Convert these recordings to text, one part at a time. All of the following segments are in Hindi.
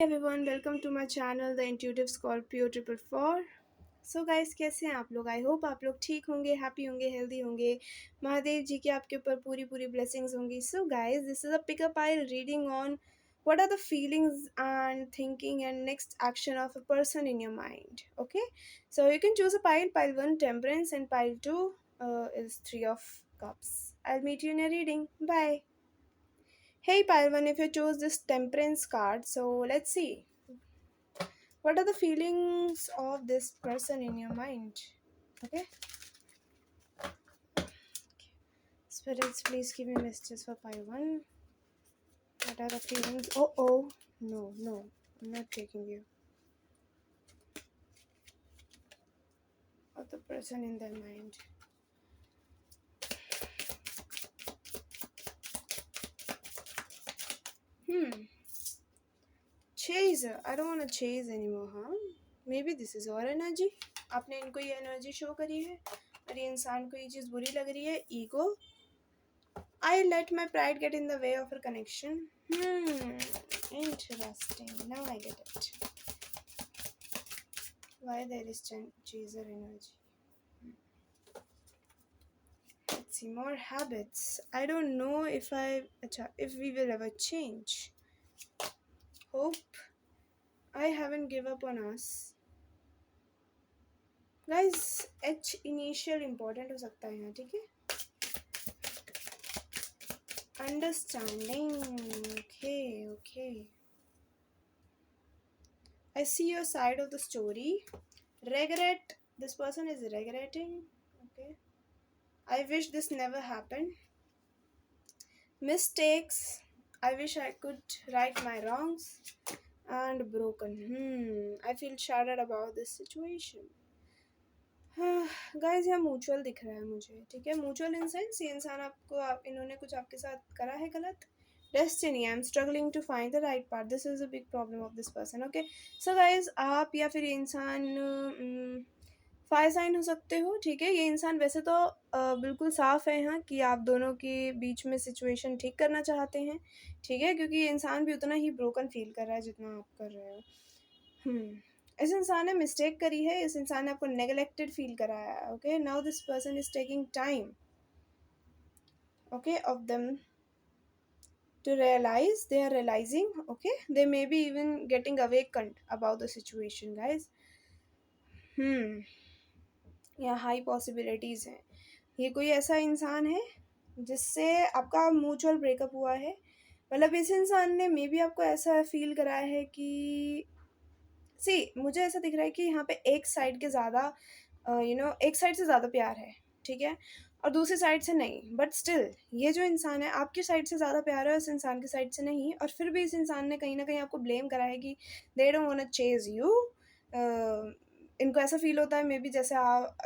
Everyone, welcome to my channel The Intuitive Scorpio 444। So guys, कैसे हैं आप लोग? आई होप आप लोग ठीक होंगे, हैप्पी होंगे, हेल्दी होंगे। महादेव जी की आपके ऊपर पूरी पूरी ब्लेसिंग्स होंगी। So guys, this is a pickup I reading on what are the feelings and thinking and next action of a person in your mind. Okay, so you can choose a pile 1 temperance and pile 2 is 3 of cups. I'll meet you in a reading. Bye. Hey Palvan, if you chose this temperance card, so let's see. What are the feelings of this person in your mind? Okay. Spirits, please give me messages for Palvan. What are the feelings? Oh. No. I'm not taking you. Of the person in their mind. Chaser. I don't want to chase anymore, huh? Maybe this is your energy. आपने इनको ये एनर्जी शो करी है और ये इंसान को ये चीज़ बुरी लग रही है. Ego. I let my pride get in the way of our connection. Interesting. Now I get it. Why there is chaser energy? Let's see, more habits. I don't know if we will ever change. Hope. I haven't give up on us. Guys, H initial important हो सकता है यहाँ, ठीक है? Understanding. Okay. I see your side of the story. Regret. This person is regretting. Okay. I wish this never happened. Mistakes. I wish I could right my wrongs. And broken. I feel shattered about this situation. Guys, यहाँ म्यूचुअल दिख रहा है मुझे, ठीक है? म्यूचुअल इन सेंस ये इंसान इन्होंने कुछ आपके साथ करा है गलत. Destiny. I am struggling to find the right part. This is a big problem of this person. Okay, so guys, आप या फिर ये इंसान फायर साइन हो सकते हो, ठीक है? ये इंसान वैसे तो बिल्कुल साफ है यहाँ कि आप दोनों के बीच में सिचुएशन ठीक करना चाहते हैं, ठीक है? क्योंकि ये इंसान भी उतना ही ब्रोकन फील कर रहा है जितना आप कर रहे हो. इस इंसान ने मिस्टेक करी है. इस इंसान ने आपको नेगलेक्टेड फील कराया है. Okay, now this person is taking time, okay, of them to realize. They are realizing. Okay, they may be even getting awakened about the situation, guys. यहाँ हाई पॉसिबिलिटीज हैं. ये कोई ऐसा इंसान है जिससे आपका म्यूचुअल ब्रेकअप हुआ है. मतलब इस इंसान ने मे बी आपको ऐसा फील कराया है कि मुझे ऐसा दिख रहा है कि यहाँ पे एक साइड के ज़्यादा एक साइड से ज़्यादा प्यार है, ठीक है, और दूसरी साइड से नहीं. बट स्टिल ये जो इंसान है आपकी साइड से ज़्यादा प्यार है, उस इंसान की साइड से नहीं. और फिर भी इस इंसान ने कहीं ना कहीं आपको ब्लेम करा है कि they don't want to chase you. इनको ऐसा फील होता है मे बी जैसे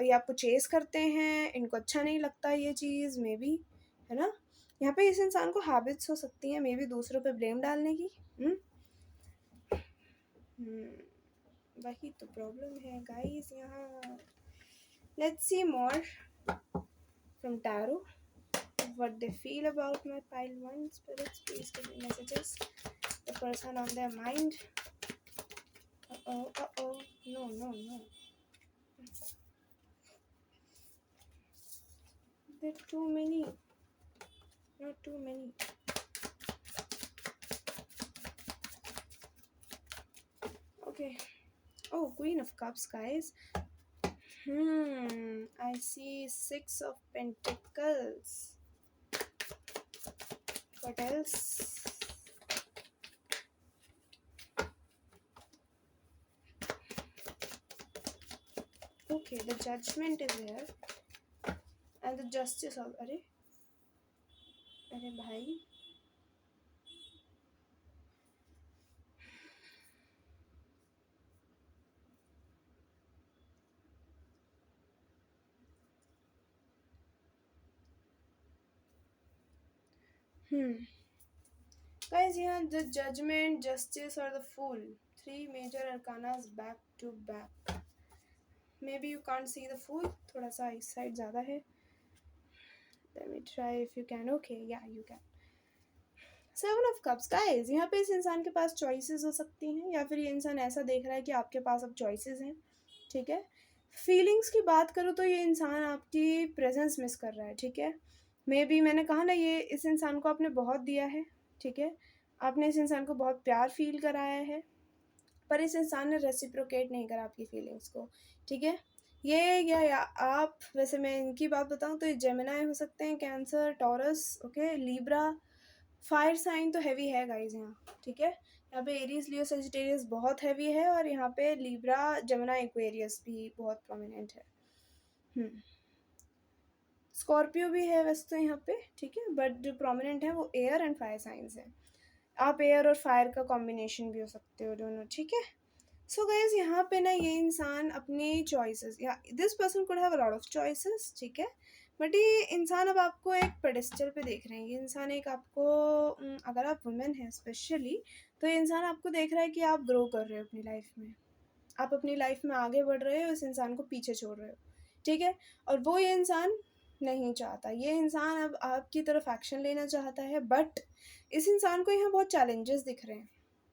ये आपको चेस करते हैं. इनको अच्छा नहीं लगता ये चीज़, मे बी, है ना? यहाँ पे इस इंसान को हैबिट्स हो सकती हैं मे बी दूसरों पे ब्लेम डालने की. वही तो प्रॉब्लम है गाइस यहाँ. Let's see more from tarot. What they feel about my pile 1. Spirits, please give me messages. The person on their mind. No. There are too many. Not too many. Okay. Oh, Queen of Cups, guys. I see 6 of Pentacles. What else? Okay, the Judgment is here. And the Justice of... अरे भाई, guys, here the Judgment, Justice or the Fool. 3 major arcanas back to back. Maybe you can't see the Fool. थोड़ा सा इस साइड ज़्यादा है. Let me try if you can. Okay, yeah, you can. Seven of cups guys, यहाँ पे इस इंसान के पास चॉइसेस हो सकती हैं, या फिर ये इंसान ऐसा देख रहा है कि आपके पास अब चॉइसेस हैं, ठीक है। फीलिंग्स की बात करूँ तो ये इंसान आपकी प्रेजेंस मिस कर रहा है, ठीक है। मे बी मैंने कहा ना, ये इस इंसान को आपने बहुत दिया है, ठीक है। आपने इस इंसान को बहुत प्यार फील कराया है, पर इस इंसान ने रेसिप्रोकेट नहीं करा आपकी फीलिंग्स को, ठीक है। ये या आप, वैसे मैं इनकी बात बताऊँ तो ये जेमिनाई हो सकते हैं, cancer, Taurus, okay, Libra. Fire sign तो हैवी है गाइज यहाँ, ठीक है। यहाँ पे एरीज, लियो, सेजिटेरियस बहुत हैवी है, और यहाँ पे लीब्रा, जेमिनाई, एक्वेरियस भी बहुत प्रोमिनेंट है। स्कॉर्पियो भी है वैसे तो यहाँ पे, ठीक है, बट जो प्रोमिनेंट है वो एयर एंड फायर साइंस है। आप एयर और फायर का कॉम्बिनेशन भी हो सकते हो दोनों, ठीक है। सो गाइज यहाँ पे ना ये इंसान अपनी चॉइसेस, या this person could have a lot of choices, ठीक है, बट ये इंसान अब आपको एक पेडेस्टल पे देख रहे हैं। ये इंसान एक आपको अगर आप वुमेन हैं स्पेशली, तो ये इंसान आपको देख रहा है कि आप ग्रो कर रहे हो अपनी लाइफ में, आप अपनी लाइफ में आगे बढ़ रहे हो, इस इंसान को पीछे छोड़ रहे हो, ठीक है। और वो ये इंसान नहीं चाहता, ये इंसान अब आपकी तरफ एक्शन लेना चाहता है, बट इस इंसान को यहाँ बहुत चैलेंजेस दिख रहे हैं।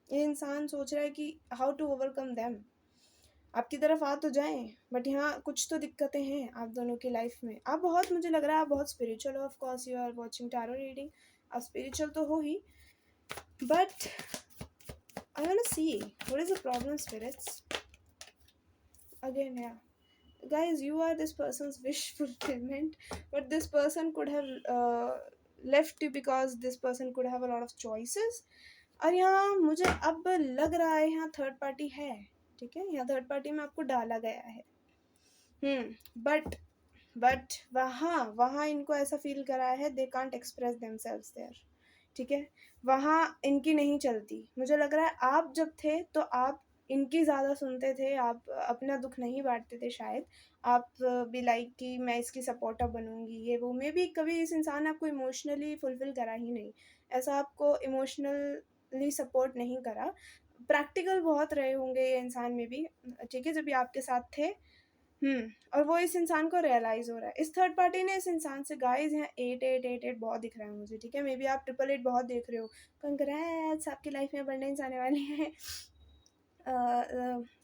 ये इंसान सोच रहा है कि हाउ टू ओवरकम देम, आपकी तरफ आ तो जाएं, बट यहाँ कुछ तो दिक्कतें हैं आप दोनों की लाइफ में। आप बहुत, मुझे लग रहा है आप बहुत स्पिरिचुअल हो, of course you are watching tarot reading, आप स्पिरिचुअल तो हो ही, but I want to see what is the problem spirits again. Yeah guys, you are this person's wish fulfillment, but this person could have left you because this person could have a lot of choices. और यहाँ मुझे अब लग रहा है यहाँ थर्ड पार्टी है, ठीक है, यहाँ थर्ड पार्टी में आपको डाला गया है। बट वहाँ वहाँ इनको ऐसा फील करा है they can't express themselves there, ठीक है। वहाँ इनकी नहीं चलती, मुझे लग रहा है आप जब थे तो आप इनकी ज़्यादा सुनते थे, आप अपना दुख नहीं बांटते थे शायद। आप भी लाइक कि मैं इसकी सपोर्टर बनूंगी, ये वो, मे भी कभी इस इंसान ने आपको इमोशनली फुलफिल करा ही नहीं, ऐसा आपको इमोशनली सपोर्ट नहीं करा। प्रैक्टिकल बहुत रहे होंगे ये इंसान में भी, ठीक है, जब ये आपके साथ थे। और वो इस इंसान को रियलाइज़ हो रहा है। इस थर्ड पार्टी ने इस इंसान से, गाइस यहाँ 8 8 8 8 बहुत दिख रहा है मुझे, ठीक है। मे बी आप 8 8 बहुत देख रहे हो, कंग्रेट्स, आपकी लाइफ में अबंडेंस आने वाली है।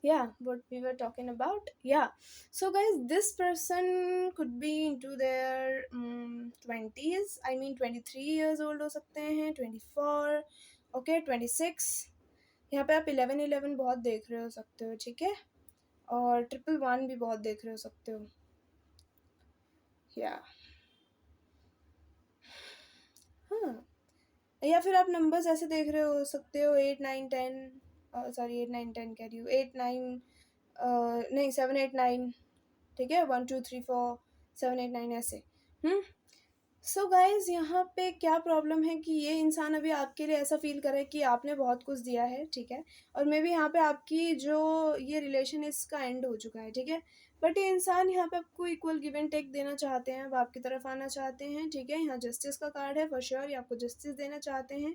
Yeah, what we were talking about, yeah. So guys, this person could be into their 20s, I mean 23 years old हो सकते हैं, 24, okay, 26। यहाँ पे आप 11 11 बहुत देख रहे हो सकते हो, ठीक है, और 111 भी बहुत देख रहे हो सकते हो, या हाँ। या फिर आप नंबर्स ऐसे देख रहे हो सकते हो, 8 9 10, सॉरी 8 9 10 कह रही हूँ, 8 9, नहीं 7 8 9, ठीक है, 1 2 3 4 7 8 9 ऐसे। सो गाइज यहाँ पे क्या प्रॉब्लम है कि ये इंसान अभी आपके लिए ऐसा फील करे कि आपने बहुत कुछ दिया है, ठीक है, और मे बी यहाँ पे आपकी जो ये रिलेशन इसका एंड हो चुका है, ठीक है, बट ये इंसान यहाँ पे आपको इक्वल गिव एंड टेक देना चाहते हैं, अब आपकी तरफ आना चाहते हैं, ठीक है। यहाँ जस्टिस का कार्ड है, फॉर श्योर ये आपको जस्टिस देना चाहते हैं।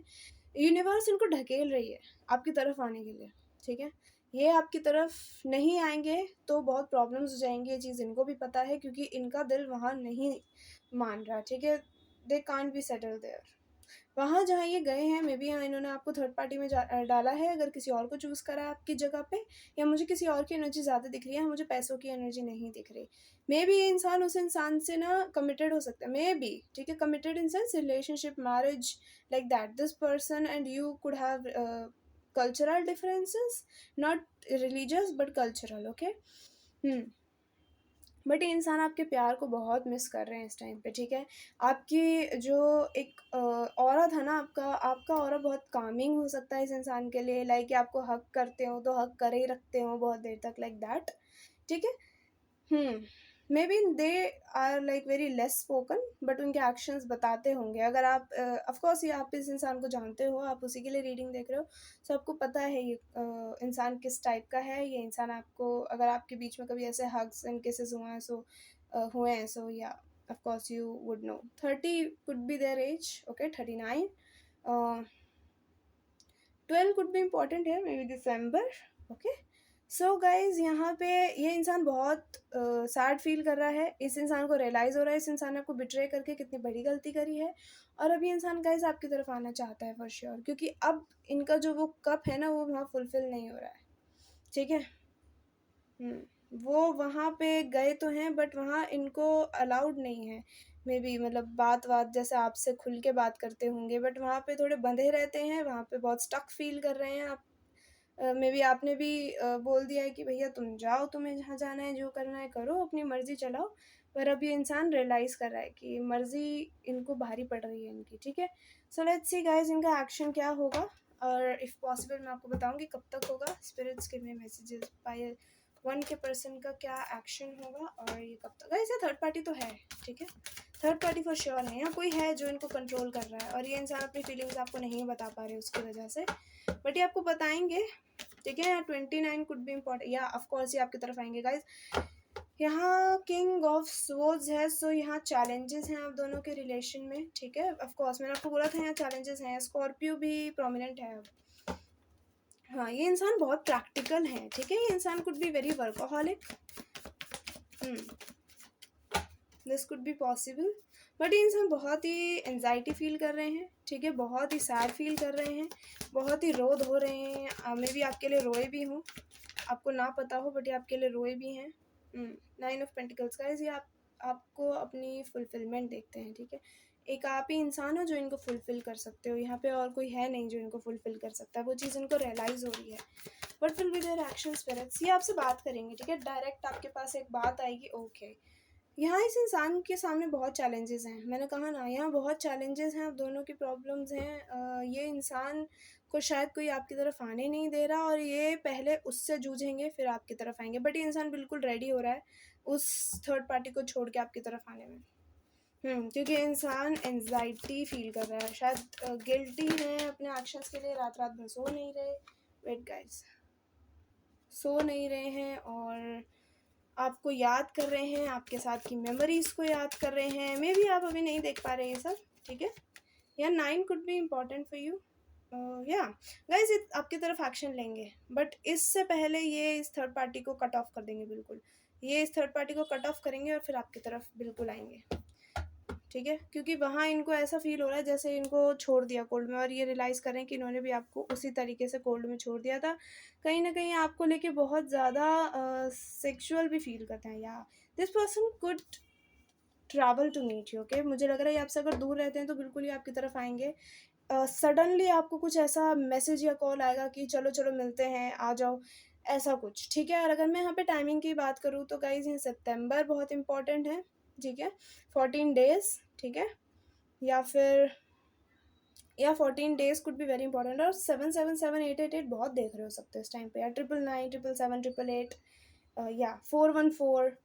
यूनिवर्स इनको ढकेल रही है आपकी तरफ आने के लिए, ठीक है। ये आपकी तरफ नहीं आएंगे तो बहुत प्रॉब्लम्स हो जाएंगी, ये चीज़ इनको भी पता है, क्योंकि इनका दिल वहाँ नहीं मान रहा, ठीक है, they can't be settle there. वहाँ जहाँ ये गए हैं, मे बी यहाँ इन्होंने आपको थर्ड पार्टी में डाला है, अगर किसी और को चूज़ करा है आपकी जगह पे, या मुझे किसी और की एनर्जी ज़्यादा दिख रही है, मुझे पैसों की एनर्जी नहीं दिख रही। मे बी ये इंसान उस इंसान से ना कमिटेड हो सकता है, मे बी, ठीक है, committed in sense relationship, marriage, like that. This person and you could have cultural differences, not religious but cultural, okay। But ये इंसान आपके प्यार को बहुत मिस कर रहे हैं इस टाइम पे, ठीक है। आपकी जो एक ऑरा था ना, आपका ऑरा बहुत कामिंग हो सकता है इस इंसान के लिए, लाइक आपको हक करते हो तो हक करे ही रखते हो बहुत देर तक, लाइक दैट, ठीक है। Maybe they are like very less spoken, but उनके एक्शंस बताते होंगे। अगर आप ऑफकोर्स ये आप इस इंसान को जानते हो, आप उसी के लिए रीडिंग देख रहे हो, सो आपको पता है ये इंसान किस टाइप का है। ये इंसान आपको, अगर आपके बीच में कभी ऐसे हग्स एंड किसेस हुए हैं सो या of course you would know. 30 could be there age, okay, 39, 12 could be important here, maybe December, okay। So guys यहाँ पे ये इंसान बहुत सैड फील कर रहा है। इस इंसान को रियलाइज़ हो रहा है इस इंसान ने आपको बिट्रे करके कितनी बड़ी गलती करी है। और अब ये इंसान गाइज आपकी तरफ आना चाहता है फॉर श्योर, क्योंकि अब इनका जो वो कप है ना वो वहाँ फुलफ़िल नहीं हो रहा है। ठीक है। वो वहाँ पे गए तो हैं बट वहाँ इनको अलाउड नहीं है। मे बी मतलब बात जैसे आपसे खुल के बात करते होंगे बट वहाँ पे थोड़े बंधे रहते हैं, वहाँ पे बहुत स्टक फ़ील कर रहे हैं आप। मे बी आपने भी बोल दिया है कि भैया तुम जाओ, तुम्हें जहाँ जाना है जो करना है करो, अपनी मर्ज़ी चलाओ। पर अब ये इंसान रियलाइज़ कर रहा है कि मर्ज़ी इनको भारी पड़ रही है इनकी। ठीक है। सो लेट्स सी गाइस इनका एक्शन क्या होगा, और इफ़ पॉसिबल मैं आपको बताऊंगी कब तक होगा। Spirits give me messages by 1 के पर्सन का क्या एक्शन होगा और ये कब तक। गाइस ये थर्ड पार्टी तो है। ठीक है। थर्ड पार्टी फॉर श्योर है, यहाँ कोई है जो इनको कंट्रोल कर रहा है और ये इंसान अपनी फीलिंग्स आपको नहीं बता पा रहे उसकी वजह से, बट ये आपको बताएंगे। ठीक है। यहाँ 29 कुड बी इम्पॉर्टेंट, या ऑफकोर्स ये आपकी तरफ आएंगे गाइज। यहाँ किंग ऑफ स्वॉर्ड्स है, सो यहाँ चैलेंजेस हैं आप दोनों के रिलेशन में। ठीक है। ऑफकोर्स मैंने आपको बोला था यहाँ चैलेंजेस हैं। स्कॉर्पियो भी प्रोमिनेंट है अब। हाँ ये इंसान बहुत प्रैक्टिकल है। ठीक है। ये इंसान could be very workaholic, this could be possible. But ये इंसान बहुत ही एनजाइटी फील कर रहे हैं। ठीक है। बहुत ही सैड फील कर रहे हैं, बहुत ही रोध हो रहे हैं। मे बी आपके लिए रोए भी हों, आपको ना पता हो, बट ये आपके लिए रोए भी हैं। 9 ऑफ पेंटिकल्स का ये आपको अपनी फुलफिलमेंट देखते हैं। ठीक है। एक आप ही इंसान हो जो इनको फुलफिल कर सकते हो, यहाँ पे और कोई है नहीं जो इनको फुलफिल कर सकता है। वो चीज़ इनको रियलाइज़ हो रही है। But will be there action spirits, ये आपसे बात करेंगे। ठीक है। डायरेक्ट आपके पास एक बात आएगी। ओके। यहाँ इस इंसान के सामने बहुत चैलेंजेस हैं। मैंने कहा ना यहाँ बहुत चैलेंजेस हैं, अब दोनों की प्रॉब्लम्स हैं। ये इंसान को शायद कोई आपकी तरफ आने नहीं दे रहा और ये पहले उससे जूझेंगे फिर आपकी तरफ आएंगे। बट ये इंसान बिल्कुल रेडी हो रहा है उस थर्ड पार्टी को छोड़ के आपकी तरफ आने में। क्योंकि इंसान एनजाइटी फील कर रहा है, शायद गिल्टी है अपने एक्शंस के लिए। रात रात भर सो नहीं रहे। वेट गाइस, सो नहीं रहे हैं और आपको याद कर रहे हैं, आपके साथ की मेमोरीज़ को याद कर रहे हैं। मे बी आप अभी नहीं देख पा रहे ये सब। ठीक है। या 9 could be important for you. Yeah guys आपकी तरफ एक्शन लेंगे, बट इससे पहले ये इस थर्ड पार्टी को कट ऑफ कर देंगे बिल्कुल। ये इस थर्ड पार्टी को कट ऑफ करेंगे और फिर आपकी तरफ बिल्कुल आएंगे। ठीक है। क्योंकि वहाँ इनको ऐसा फील हो रहा है जैसे इनको छोड़ दिया कोल्ड में, और ये रियलाइज़ करें कि इन्होंने भी आपको उसी तरीके से कोल्ड में छोड़ दिया था। कहीं ना कहीं आपको लेके बहुत ज़्यादा सेक्सुअल भी फील करते हैं। या this person could travel to meet you. Okay. मुझे लग रहा है ये आपसे अगर दूर रहते हैं तो बिल्कुल ही आपकी तरफ आएंगे। सडनली आपको कुछ ऐसा मैसेज या कॉल आएगा कि चलो चलो मिलते हैं, आ जाओ, ऐसा कुछ। ठीक है। और अगर मैं यहाँ पे टाइमिंग की बात करूँ तो गाइज ये सितंबर बहुत इंपॉर्टेंट है। ठीक है। 14 डेज। ठीक है। या फिर 14 days could be very important. और 777 888 बहुत देख रहे हो सकते हो इस टाइम पे, या 999 777 888, या 414।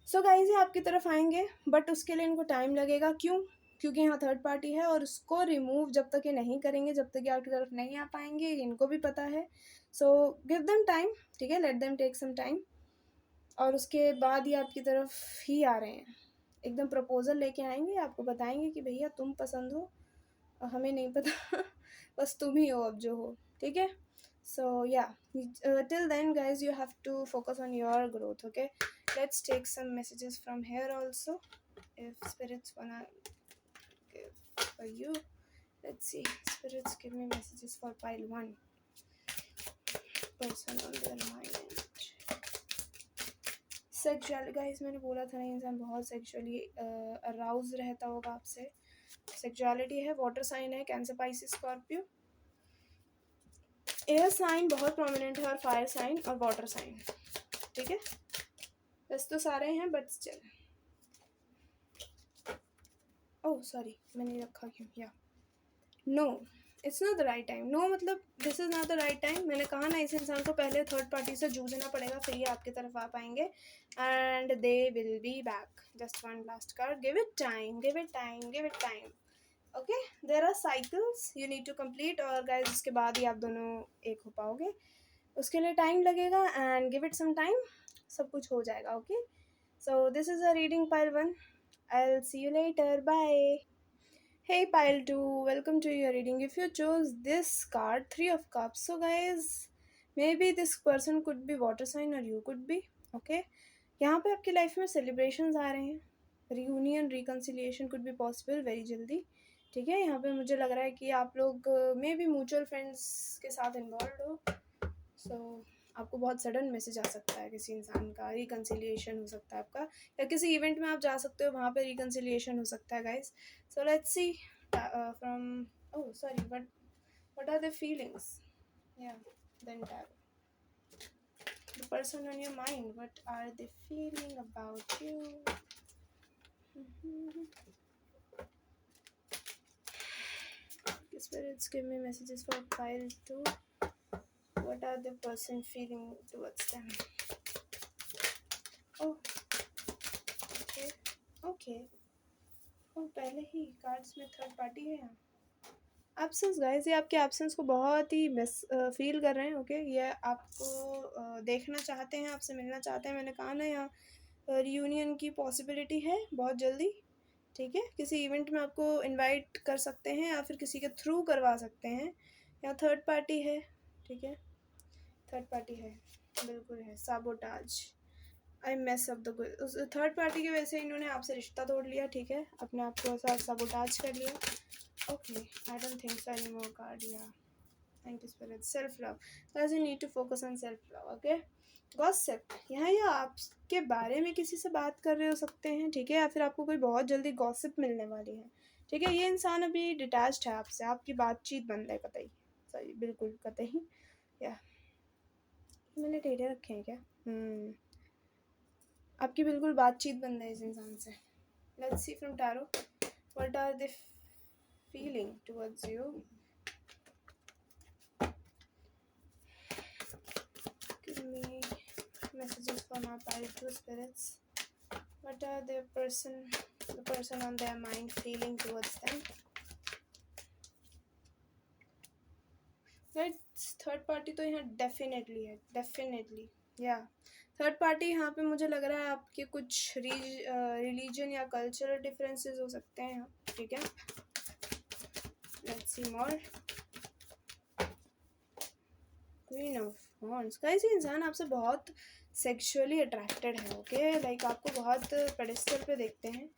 सो गाइज ये आपकी तरफ आएंगे बट उसके लिए इनको टाइम लगेगा। क्यों? क्योंकि यहाँ थर्ड पार्टी है और उसको रिमूव जब तक ये नहीं करेंगे, जब तक ये आपकी तरफ नहीं आ पाएंगे, इनको भी पता है। So give them time. ठीक है। Let them take some time. और उसके बाद ही आपकी तरफ ही आ रहे हैं, एकदम प्रपोजल लेके आएंगे, आपको बताएंगे कि भैया तुम पसंद हो, हमें नहीं पता बस तुम ही हो अब जो हो। ठीक है। सो या till then guys you have to focus on your growth. Okay, let's take some messages from here also, if spirits wanna give for you. Let's see. Spirits give me messages for pile 1. Person on their mind. Sexual guys मैंने बोला था ना इंसान बहुत सेक्सुअली अराउज रहता होगा आपसे। सेक्सुअलिटी है। वाटर साइन है, Cancer, Pisces, Scorpio. Air sign बहुत प्रोमिनेंट है, और फायर साइन और वाटर साइन। ठीक है। बस तो सारे हैं बट स्टिल। ओह सॉरी मैंने रखा क्यों। Yeah no, it's not the right time. No मतलब this is not the right time. मैंने कहा ना इस इंसान को पहले थर्ड पार्टी से जूझना पड़ेगा, फिर ये आपकी तरफ आ पाएंगे and they will be back. Just one last card. Give it time, give it time, give it time. Okay. There are cycles you need to complete, और गाइज उसके बाद ही आप दोनों एक हो पाओगे। उसके लिए टाइम लगेगा and give it some time, सब कुछ हो जाएगा। Okay. So this is a reading pile 1। I will see you later. Bye. Hey Pile 2, welcome to your reading. If you chose this card, Three of Cups, so guys, maybe this person could be water sign or you could be, okay? यहाँ पे आपकी लाइफ में सेलिब्रेशंस आ रहे हैं, reunion reconciliation could be possible very जल्दी, ठीक है? यहाँ पे मुझे लग रहा है कि आप लोग मे बी म्यूचुअल फ्रेंड्स के साथ इन्वॉल्व हो, सो आपको बहुत सडन मैसेज आ सकता है किसी इंसान का, रिकन्सिलिएशन हो सकता है आपका, या किसी इवेंट में आप जा सकते हो, वहाँ पे रिकन्सिलिएशन हो सकता है guys. So let's see from oh sorry what are the feelings, yeah, then the person on your mind, what are they feeling about you? Spirits, give me messages for pile 2. What are the person feeling towards them? Oh, okay, okay. oh पहले ही कार्ड्स में थर्ड पार्टी है यहाँ. एब्सेंस गाइस, ये आपके एब्सेंस को बहुत ही मिस फील कर रहे हैं, ओके? ये आपको देखना चाहते हैं, आपसे मिलना चाहते हैं. मैंने कहा ना, यहाँ रियूनियन की पॉसिबिलिटी है बहुत जल्दी, ठीक है? किसी इवेंट में आपको इनवाइट कर सकते हैं या फिर किसी के थ्रू करवा सकते हैं. यहाँ थर्ड पार्टी है, ठीक है? थर्ड पार्टी है, बिल्कुल है. साबोटाज, आई मेस अप द गुड. उस थर्ड पार्टी की वजह से इन्होंने आपसे रिश्ता तोड़ लिया, ठीक है? अपने आप को साथ साबोटाज कर लिया. Okay, I don't think so anymore card, yeah. Thank you spirit. Self-love. Guys, you need to focus on self-love, okay? Gossip. यहाँ ये आपके बारे में किसी से बात कर रहे हो सकते हैं, ठीक है? या फिर आपको कोई बहुत जल्दी गॉसिप मिलने वाली है, ठीक है? ये इंसान अभी डिटैच्ड है आपसे, आपकी बातचीत बंद है कतई. सॉरी, बिल्कुल कतई. या मैंने टेढ़े रखे हैं क्या? आपकी बिल्कुल बातचीत बंद है इस इंसान से. Let's see from tarot, what are the feeling towards you? Give me messages for my pile 2 spirits. What are the person on their mind feeling towards them? Right, third party तो यहाँ डेफिनेटली है, डेफिनेटली. या थर्ड पार्टी यहाँ पे मुझे लग रहा है आपके कुछ रिलीजन या कल्चरल डिफरेंसेस हो सकते हैं यहाँ, ठीक है? Let's see more. Queen of wands. Guys, ये इंसान आपसे बहुत सेक्सुअली अट्रैक्टेड है, ओके? लाइक आपको बहुत पेडेस्टल पे देखते हैं,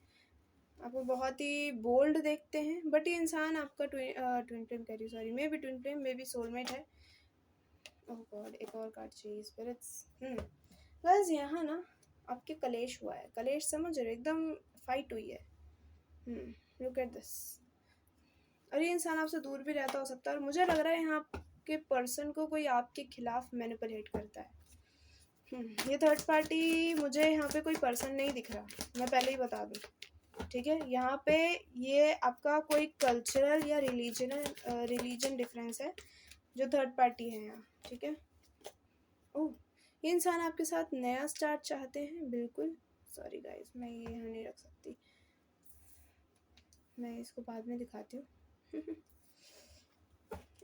आपको बहुत ही बोल्ड देखते हैं, बट ये इंसान आपका ट्विन फ्लेम कह रही, sorry, may be twin flame, may be soulmate है. ओह गॉड, एक और कार्ड चाहिए स्पिरिट्स. गाइस, यहाँ ना आपके कलेश हुआ है. कलेश समझ रहे, एकदम फाइट हुई है. Look at this. और ये इंसान आपसे दूर भी रहता हो सकता है, और मुझे लग रहा है यहाँ के पर्सन को कोई आपके खिलाफ मैनिपुलेट करता है. ये थर्ड पार्टी, मुझे यहाँ पे कोई पर्सन नहीं दिख रहा, मैं पहले ही बता दूँ, ठीक है? यहाँ पे ये आपका कोई कल्चरल या रिलीजन डिफरेंस है जो थर्ड पार्टी है यहाँ, ठीक है? ओह, ये इंसान आपके साथ नया स्टार्ट चाहते हैं, बिल्कुल. सॉरी गाइस, मैं ये यहाँ नहीं रख सकती, मैं इसको बाद में दिखाती हूँ.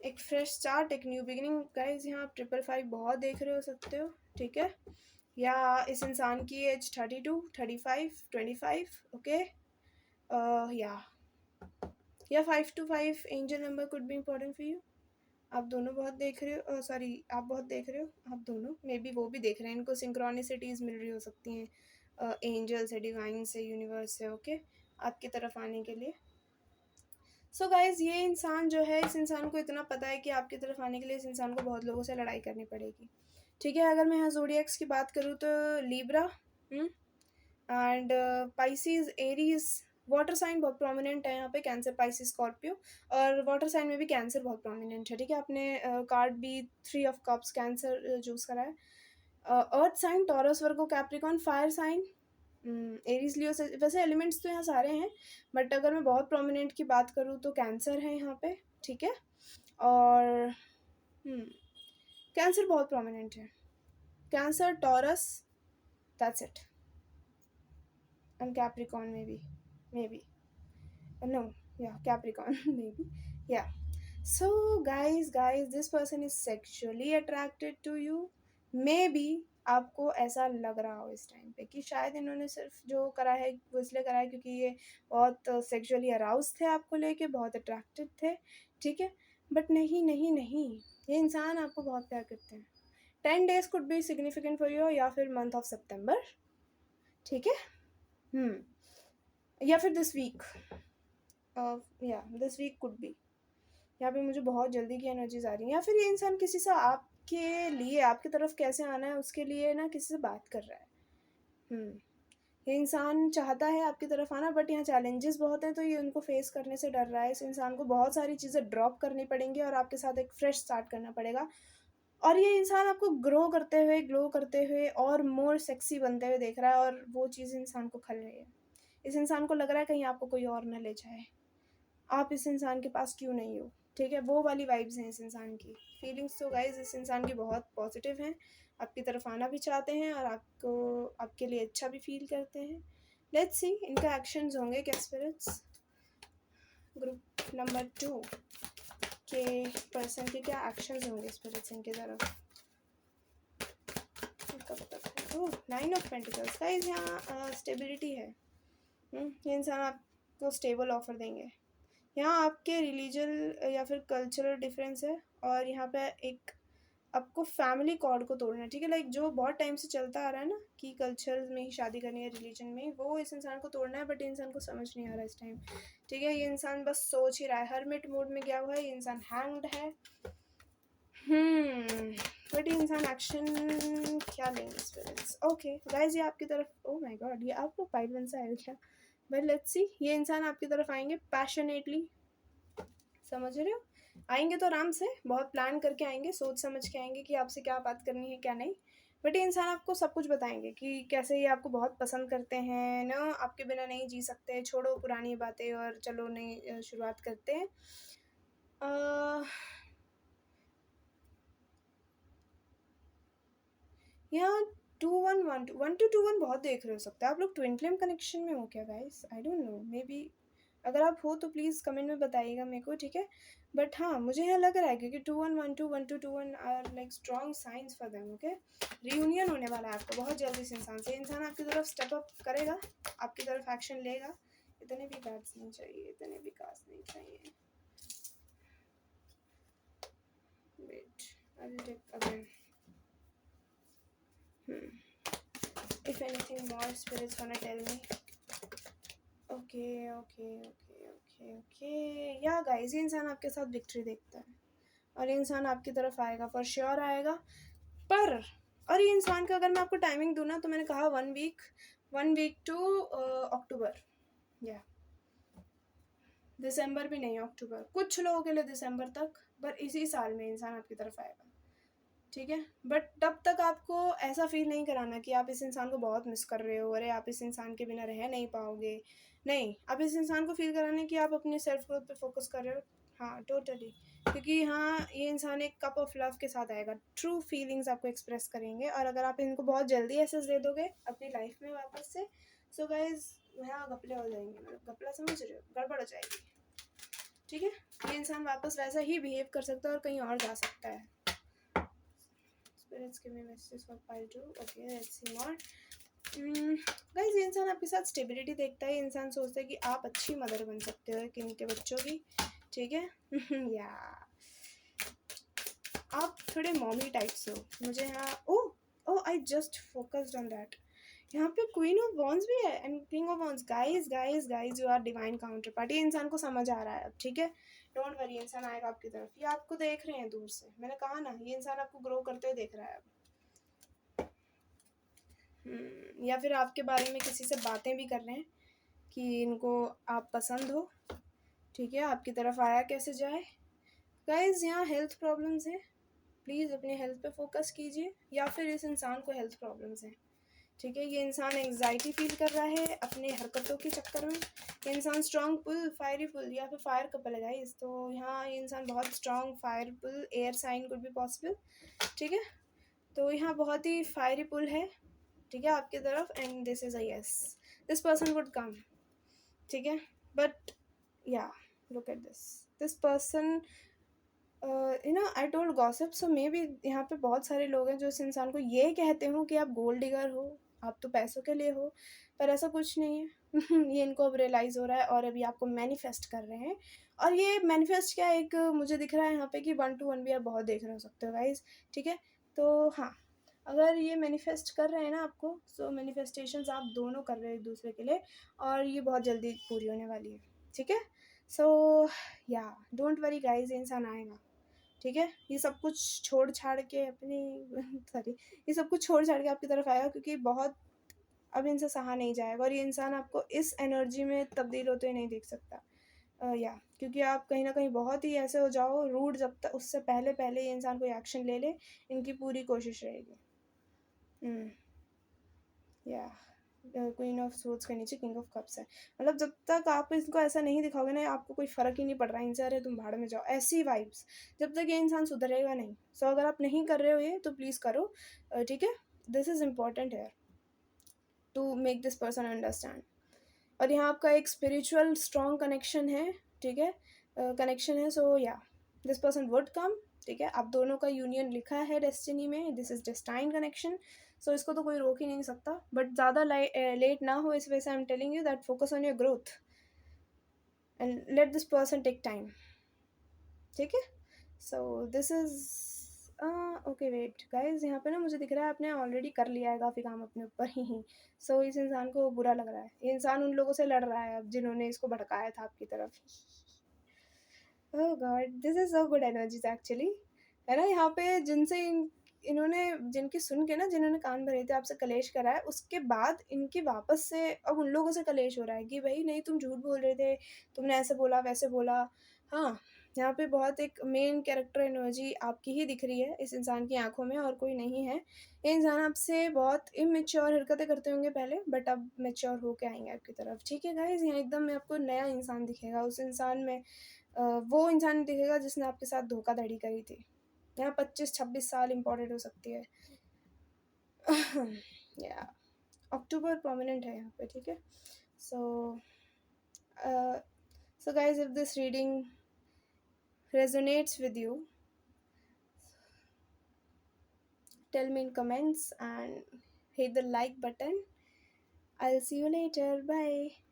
एक फ्रेश स्टार्ट, एक न्यू बिगिनिंग. गाइस, यहाँ आप 555 बहुत देख रहे हो सकते हो, ठीक है? या इस इंसान की एज 32, 35, 25, ओके? या 5 to 5 angel number could be important for you. आप दोनों बहुत देख रहे हो, सॉरी, आप बहुत देख रहे हो, आप दोनों, मे बी वो भी देख रहे हैं. इनको सिंक्रोनिसिटीज़ मिल रही हो सकती हैं एंजल से, डिवाइन से, यूनिवर्स से, ओके? आपकी तरफ आने के लिए. सो गाइज, ये इंसान जो है, इस इंसान को इतना पता है कि आपकी तरफ आने के लिए इस इंसान को बहुत लोगों से लड़ाई करनी पड़ेगी, ठीक है? अगर मैं यहाँ ज़ोडिएक्स की बात करूँ तो Libra and Pisces, Aries. Water sign बहुत प्रोमिनेंट है यहाँ पे, कैंसर, पाइसिस, स्कॉर्पियो. और वाटर साइन में भी कैंसर बहुत प्रोमिनेंट है, ठीक है? आपने कार्ड भी 3 ऑफ कप्स कैंसर चूज़ करा है. अर्थ साइन, टॉरस, वर्गो, कैप्रिकॉन. फायर साइन, एरीज, लियो. वैसे एलिमेंट्स तो यहाँ सारे हैं, बट अगर मैं बहुत प्रोमिनेंट की बात करूँ तो कैंसर है यहाँ पे, ठीक है? और कैंसर बहुत प्रोमिनेंट है. Cancer, taurus, that's it. And Capricorn maybe no, yeah, Capricorn. Maybe, yeah. So guys, this person is sexually attracted to you. Maybe आपको ऐसा लग रहा हो इस टाइम पे कि शायद इन्होंने सिर्फ जो करा है वो इसलिए करा है क्योंकि ये बहुत सेक्सुअली अराउज थे आपको लेके, बहुत अट्रैक्टेड थे, ठीक है। बट नहीं नहीं नहीं, ये इंसान आपको बहुत प्यार करते हैं। 10 days could be significant for you, या फिर मंथ ऑफ सितंबर, ठीक है। या फिर दिस वीक, या दिस वीक कुड बी। यहाँ पे मुझे बहुत जल्दी की एनर्जीज आ रही हैं, या फिर ये इंसान किसी से आपके लिए, आपकी तरफ कैसे आना है उसके लिए ना किसी से बात कर रहा है। ये इंसान चाहता है आपकी तरफ आना, बट यहाँ चैलेंजेस बहुत हैं, तो ये उनको फेस करने से डर रहा है। इस इंसान को बहुत सारी चीज़ें ड्रॉप करनी पड़ेंगी और आपके साथ एक फ्रेश स्टार्ट करना पड़ेगा। और ये इंसान आपको ग्लो करते हुए और मोर सेक्सी बनते हुए देख रहा है, और वो चीज़ इंसान को खल रही है। इस इंसान को लग रहा है कहीं आपको कोई और ना ले जाए, आप इस इंसान के पास क्यों नहीं हो, ठीक है। वो वाली वाइब्स हैं इस इंसान की। फीलिंग्स तो गाइज इस इंसान की बहुत पॉजिटिव हैं, आपकी तरफ आना भी चाहते हैं और आपको, आपके लिए अच्छा भी फील करते हैं। लेट्स सी इनका एक्शंस होंगे क्या स्पिरिट्स। ग्रुप नंबर 2 के पर्सन के क्या एक्शंस होंगे स्पिरिट्स इनके तरफ कब तक। ओह 9 ऑफ पेंटिकल्स गाइज, यहाँ स्टेबिलिटी है। ये इंसान आपको स्टेबल ऑफर देंगे। यहाँ आपके रिलीजन या फिर कल्चरल डिफरेंस है, और यहाँ पे एक आपको फैमिली कॉर्ड को तोड़ना है, ठीक है। लाइक जो बहुत टाइम से चलता आ रहा है ना कि कल्चर में ही शादी करनी है, रिलीजन में ही, वो इस इंसान को तोड़ना है। बट ये इंसान को समझ नहीं आ रहा इस टाइम, ठीक है। ये इंसान बस सोच ही रहा है, हरमिट मोड में गया हुआ है, ये इंसान हैंग्ड है। बट ये इंसान एक्शन क्या लेंगे स्पिरिट्स। ओके गाइज, ये आपकी तरफ, ओह माय गॉड, ये आपको पाइड वन से आएगा क्या। बट लेट्स सी, ये इंसान आपकी तरफ आएंगे पैशनेटली, समझ रहे हो। आएंगे तो आराम से, बहुत प्लान करके आएंगे, सोच समझ के आएंगे कि आपसे क्या बात करनी है क्या नहीं। बट ये इंसान आपको सब कुछ बताएंगे कि कैसे ये आपको बहुत पसंद करते हैं ना, आपके बिना नहीं जी सकते, छोड़ो पुरानी बातें और चलो नई शुरुआत करते हैं। यहाँ 1 to 1 बहुत देख रहे हो सकते हैं आप लोग। ट्विन फ्लेम कनेक्शन में हो क्या guys, I don't know, may be. अगर आप हो तो प्लीज़ कमेंट में बताइएगा मेरे को, ठीक है। बट हाँ, मुझे यहाँ लग रहा है क्योंकि 2-1-1-2 are like strong signs for them, okay. Reunion होने वाला है आपको बहुत जल्दी इस इंसान से। इंसान आपकी तरफ स्टेप अप करेगा, आपकी तरफ एक्शन लेगा। इतने भी कार्ड्स नहीं चाहिए, इतने भी कार्ड्स नहीं चाहिए। Wait, I will take again. If anything more spirits gonna tell me. Okay yeah guys, ये इंसान आपके साथ विक्ट्री देखता है और ये इंसान आपकी तरफ आएगा, फॉर श्योर आएगा। पर और ये इंसान का अगर मैं आपको टाइमिंग दूँ ना, तो मैंने कहा 1 वीक टू अक्टूबर, या दिसंबर भी नहीं, अक्टूबर, कुछ लोगों के लिए दिसंबर तक, पर इसी साल में इंसान आपकी तरफ आएगा, ठीक है। बट तब तक आपको ऐसा फील नहीं कराना कि आप इस इंसान को बहुत मिस कर रहे हो, अरे आप इस इंसान के बिना रह नहीं पाओगे। नहीं, आप इस इंसान को फील कराना कि आप अपने सेल्फ ग्रोथ पे फोकस कर रहे हो। हाँ टोटली, क्योंकि हाँ ये इंसान एक कप ऑफ लव के साथ आएगा, ट्रू फीलिंग्स आपको एक्सप्रेस करेंगे। और अगर आप इनको बहुत जल्दी एसेस दे दोगे अपनी लाइफ में वापस से, सो गाइज यहाँ घपले हो जाएंगे, मतलब घपला समझ रहे हो, गड़बड़ हो जाएगी, ठीक है। ये इंसान वापस वैसा ही बिहेव कर सकता है और कहीं और जा सकता है। Spirits give me messages for pile 2. Okay, let's see more. Guys, ये इंसान आपके साथ स्टेबिलिटी देखता है। इंसान सोचता है कि आप अच्छी मदर बन सकते हो किन के बच्चों की, ठीक है। या आप थोड़े मॉमी टाइप्स हो। मुझे यहाँ oh I just focused on that. यहाँ पे क्वीन ऑफ वॉन्स भी है and king of wands. Guys you are divine counterpart. ये इंसान को समझ आ रहा है अब, ठीक है। डोंट वरी, इंसान आएगा आपकी तरफ। ये आपको देख रहे हैं दूर से, मैंने कहा ना, ये इंसान आपको ग्रो करते हुए देख रहा है अब। या फिर आपके बारे में किसी से बातें भी कर रहे हैं कि इनको आप पसंद हो, ठीक है। आपकी तरफ आया कैसे जाए। गाइस, यहाँ हेल्थ प्रॉब्लम्स हैं, प्लीज़ अपने हेल्थ पे फोकस कीजिए। या फिर इस इंसान को हेल्थ प्रॉब्लम्स हैं, ठीक है। ये इंसान एंग्जाइटी फील कर रहा है अपने हरकतों के चक्कर में। ये इंसान स्ट्रॉन्ग पुल, फायरी पुल, या फिर फायर कपल है गाइस, तो यहाँ ये इंसान बहुत strong fire pull, air sign could be possible, ठीक है। तो यहाँ बहुत ही फायरी पुल है, ठीक है, आपकी तरफ। And this is a yes, this person would come, ठीक है। बट या look at this person I told gossip, so may be यहाँ पे बहुत सारे लोग हैं जो इस इंसान को ये कहते हो कि आप गोल्ड डिगर हो, आप तो पैसों के लिए हो, पर ऐसा कुछ नहीं है। ये इनको अब रियलाइज़ हो रहा है और अभी आपको मैनिफेस्ट कर रहे हैं। और ये मैनिफेस्ट क्या है, एक मुझे दिख रहा है यहाँ पे कि 1 to 1 भी आप बहुत देख रहे हो सकते हो गाइज, ठीक है। तो हाँ, अगर ये मैनिफेस्ट कर रहे हैं ना आपको, सो मैनिफेस्टेशंस आप दोनों कर रहे हो एक दूसरे के लिए, और ये बहुत जल्दी पूरी होने वाली है, ठीक है। सो या डोंट वरी गाइज, ये इंसान आएगा, ठीक है। ये सब कुछ छोड़ छाड़ के अपनी सॉरी, ये सब कुछ छोड़ छाड़ के आपकी तरफ आएगा, क्योंकि बहुत अब इनसे सहा नहीं जाएगा, और ये इंसान आपको इस एनर्जी में तब्दील होते हुए नहीं देख सकता। या क्योंकि आप कहीं ना कहीं बहुत ही ऐसे हो जाओ रूड, जब तक उससे पहले पहले ये इंसान कोई एक्शन ले ले, इनकी पूरी कोशिश रहेगी। या क्वीन ऑफ सोर्ड्स के नीचे किंग ऑफ कप्स है, मतलब जब तक आप इसको ऐसा नहीं दिखाओगे ना, आपको कोई फ़र्क ही नहीं पड़ रहा है इनसे, अरे तुम भाड़ में जाओ, ऐसी वाइब्स, जब तक ये इंसान सुधरेगा नहीं। सो अगर आप नहीं कर रहे हो ये, तो प्लीज़ करो, ठीक है। दिस इज़ इम्पॉर्टेंट है to make this person understand. और यहाँ आपका एक स्पिरिचुअल स्ट्रॉन्ग कनेक्शन है, ठीक है, कनेक्शन है। सो या दिस पर्सन वुड कम, ठीक है। आप दोनों का यूनियन लिखा है डेस्टिनी में, दिस इज डेस्टाइन कनेक्शन। सो इसको तो कोई रोक ही नहीं सकता, बट ज़्यादा लेट ना हो, इस वजह से I am telling you that focus on your growth and let this person take time, ठीक है। So this is okay, wait guys, यहाँ पे ना मुझे दिख रहा है आपने ऑलरेडी कर लिया है काफ़ी काम अपने ऊपर ही। सो इस इंसान को बुरा लग रहा है, ये इंसान उन लोगों से लड़ रहा है अब जिन्होंने इसको भड़काया था आपकी तरफ। Oh god, this is so good energies actually, है ना। यहाँ पे जिनसे इन्होंने, जिनकी सुन के ना, जिन्होंने कान भरे थे, आपसे कलेश करा है, उसके बाद इनकी वापस से अब उन लोगों से कलेश हो रहा है कि भाई नहीं, तुम झूठ बोल रहे थे, तुमने ऐसे बोला वैसे बोला। हाँ, यहाँ पे बहुत एक मेन कैरेक्टर एनर्जी आपकी ही दिख रही है इस इंसान की आंखों में, और कोई नहीं है। ये इंसान आपसे बहुत इमेच्योर हरकतें करते होंगे पहले, बट अब मेच्योर होके आएंगे आपकी तरफ, ठीक है गाइज। यहाँ एकदम में आपको नया इंसान दिखेगा, उस इंसान में वो इंसान दिखेगा जिसने आपके साथ धोखाधड़ी करी थी। यहाँ 25-26 साल इम्पॉर्टेंट हो सकती है। या अक्टूबर प्रोमिनेंट है यहाँ पे, ठीक है। So so guys, if this reading resonates with you, tell me in comments and hit the like button. I'll see you later. Bye.